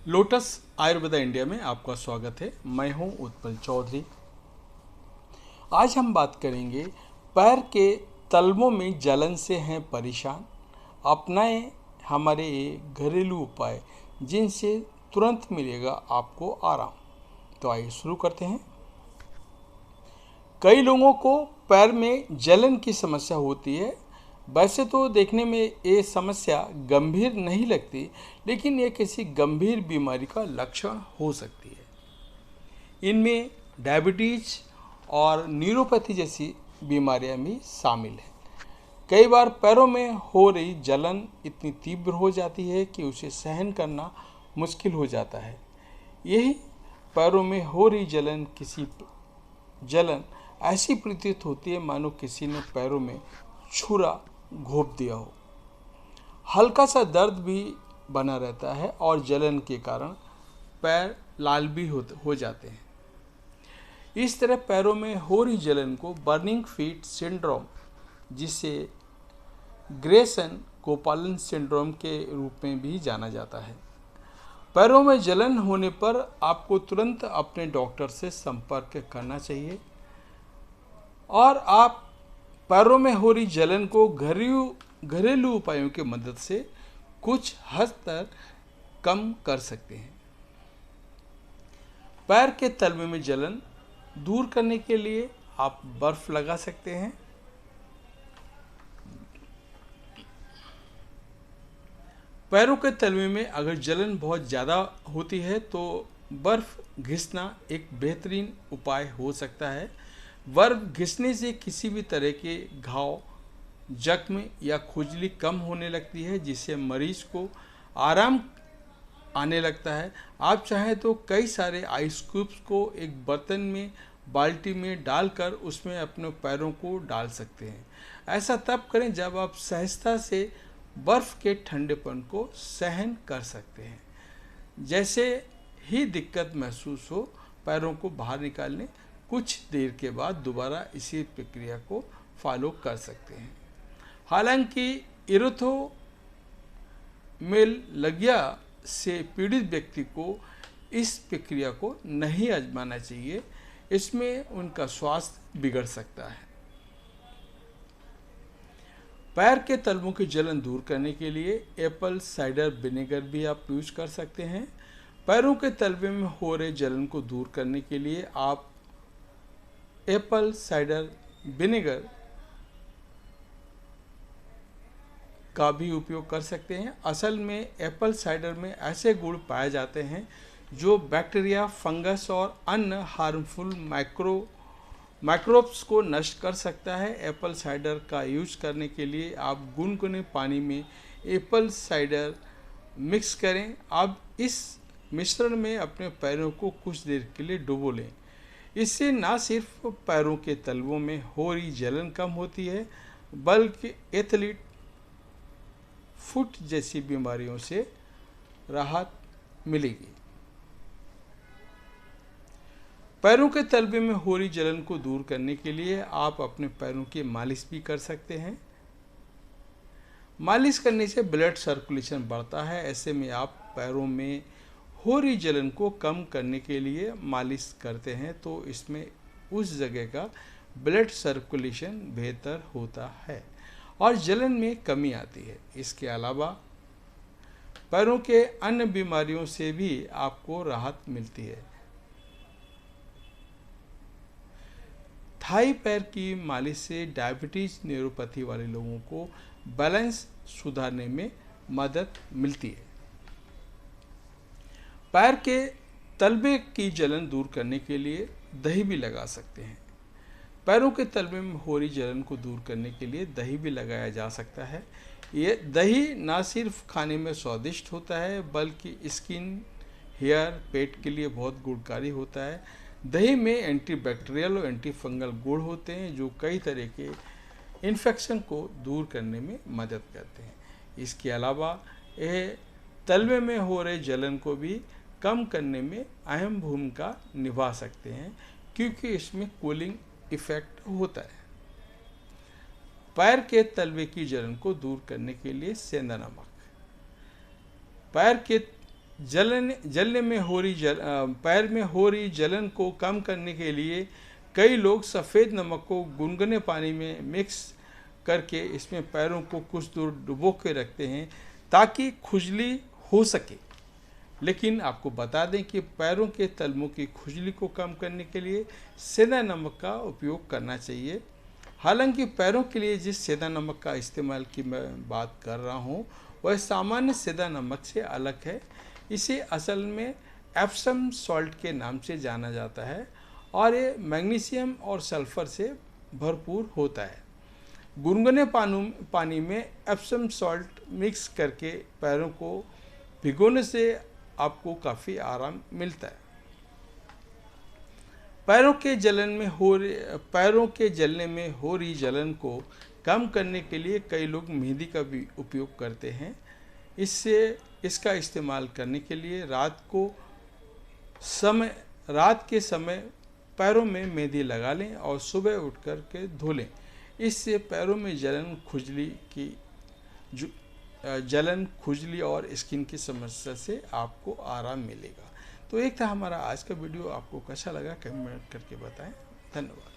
Lotus Ayurveda India में आपका स्वागत है। मैं हूं उत्पल चौधरी। आज हम बात करेंगे पैर के तलवों में जलन से हैं परेशान, अपनाएं हमारे ये घरेलू उपाय जिनसे तुरंत मिलेगा आपको आराम। तो आइए शुरू करते हैं। कई लोगों को पैर में जलन की समस्या होती है। वैसे तो देखने में ये समस्या गंभीर नहीं लगती, लेकिन ये किसी गंभीर बीमारी का लक्षण हो सकती है। इनमें डायबिटीज और न्यूरोपैथी जैसी बीमारियां भी शामिल हैं। कई बार पैरों में हो रही जलन इतनी तीव्र हो जाती है कि उसे सहन करना मुश्किल हो जाता है। यही पैरों में हो रही जलन ऐसी प्रतीत होती है मानो किसी ने पैरों में छुरा घोंप दिया हो। हल्का सा दर्द भी बना रहता है और जलन के कारण पैर लाल भी हो जाते हैं। इस तरह पैरों में हो रही जलन को बर्निंग फीट सिंड्रोम, जिसे ग्रेसन कोपालन सिंड्रोम के रूप में भी जाना जाता है। पैरों में जलन होने पर आपको तुरंत अपने डॉक्टर से संपर्क करना चाहिए और आप पैरों में हो रही जलन को घरेलू उपायों की मदद से कुछ हद तक कम कर सकते हैं। पैर के तलवे में जलन दूर करने के लिए आप बर्फ लगा सकते हैं। पैरों के तलवे में अगर जलन बहुत ज़्यादा होती है तो बर्फ घिसना एक बेहतरीन उपाय हो सकता है। बर्फ घिसने से किसी भी तरह के घाव, जख्म या खुजली कम होने लगती है, जिससे मरीज को आराम आने लगता है। आप चाहें तो कई सारे आइस क्यूब्स को एक बर्तन में, बाल्टी में डालकर उसमें अपने पैरों को डाल सकते हैं। ऐसा तब करें जब आप सहजता से बर्फ़ के ठंडेपन को सहन कर सकते हैं। जैसे ही दिक्कत महसूस हो, पैरों को बाहर निकाल लें। कुछ देर के बाद दोबारा इसी प्रक्रिया को फॉलो कर सकते हैं। हालांकि इरिथ्रोमेलगिया से पीड़ित व्यक्ति को इस प्रक्रिया को नहीं आजमाना चाहिए, इसमें उनका स्वास्थ्य बिगड़ सकता है। पैर के तलवों की जलन दूर करने के लिए एप्पल साइडर विनेगर भी आप यूज कर सकते हैं। पैरों के तलवे में हो रहे जलन को दूर करने के लिए आप एप्पल साइडर विनेगर का भी उपयोग कर सकते हैं। असल में एप्पल साइडर में ऐसे गुण पाए जाते हैं जो बैक्टीरिया, फंगस और अन्य हार्मफुल माइक्रोब्स को नष्ट कर सकता है। एप्पल साइडर का यूज करने के लिए आप गुनगुने पानी में एप्पल साइडर मिक्स करें। अब इस मिश्रण में अपने पैरों को कुछ देर के लिए डुबो लें। इससे न सिर्फ पैरों के तलवों में हो रही जलन कम होती है, बल्कि एथलीट फुट जैसी बीमारियों से राहत मिलेगी। पैरों के तलवे में हो रही जलन को दूर करने के लिए आप अपने पैरों की मालिश भी कर सकते हैं। मालिश करने से ब्लड सर्कुलेशन बढ़ता है। ऐसे में आप पैरों में हो रही जलन को कम करने के लिए मालिश करते हैं तो इसमें उस जगह का ब्लड सर्कुलेशन बेहतर होता है और जलन में कमी आती है। इसके अलावा पैरों के अन्य बीमारियों से भी आपको राहत मिलती है। थाई पैर की मालिश से डायबिटीज, न्यूरोपैथी वाले लोगों को बैलेंस सुधारने में मदद मिलती है। पैर के तलवे की जलन दूर करने के लिए दही भी लगा सकते हैं। पैरों के तलवे में हो रही जलन को दूर करने के लिए दही भी लगाया जा सकता है। ये दही ना सिर्फ खाने में स्वादिष्ट होता है, बल्कि स्किन, हेयर, पेट के लिए बहुत गुणकारी होता है। दही में एंटीबैक्टीरियल और एंटी फंगल गुण होते हैं जो कई तरह के इन्फेक्शन को दूर करने में मदद करते हैं। इसके अलावा यह तलवे में हो रहे जलन को भी कम करने में अहम भूमिका निभा सकते हैं, क्योंकि इसमें कूलिंग इफेक्ट होता है। पैर के तलवे की जलन को दूर करने के लिए सेंधा नमक। पैर के जलने में हो रही पैर में हो रही जलन को कम करने के लिए कई लोग सफ़ेद नमक को गुनगुने पानी में मिक्स करके इसमें पैरों को कुछ दूर डुबो के रखते हैं ताकि खुजली हो सके। लेकिन आपको बता दें कि पैरों के तलवों की खुजली को कम करने के लिए सेंधा नमक का उपयोग करना चाहिए। हालांकि पैरों के लिए जिस सेंधा नमक का इस्तेमाल की मैं बात कर रहा हूँ वह सामान्य सेंधा नमक से अलग है। इसे असल में एप्सम सॉल्ट के नाम से जाना जाता है और ये मैग्नीशियम और सल्फर से भरपूर होता है। गुनगुने पानी में एप्सम सॉल्ट मिक्स करके पैरों को भिगोने से आपको काफ़ी आराम मिलता है। पैरों के जलने में हो रही जलन को कम करने के लिए कई लोग मेहंदी का भी उपयोग करते हैं। इसका इस्तेमाल करने के लिए रात के समय पैरों में मेहंदी लगा लें और सुबह उठ कर के धो लें। इससे पैरों में जलन खुजली और स्किन की समस्या से आपको आराम मिलेगा। तो एक था हमारा आज का वीडियो, आपको कैसा लगा कमेंट करके बताएं। धन्यवाद।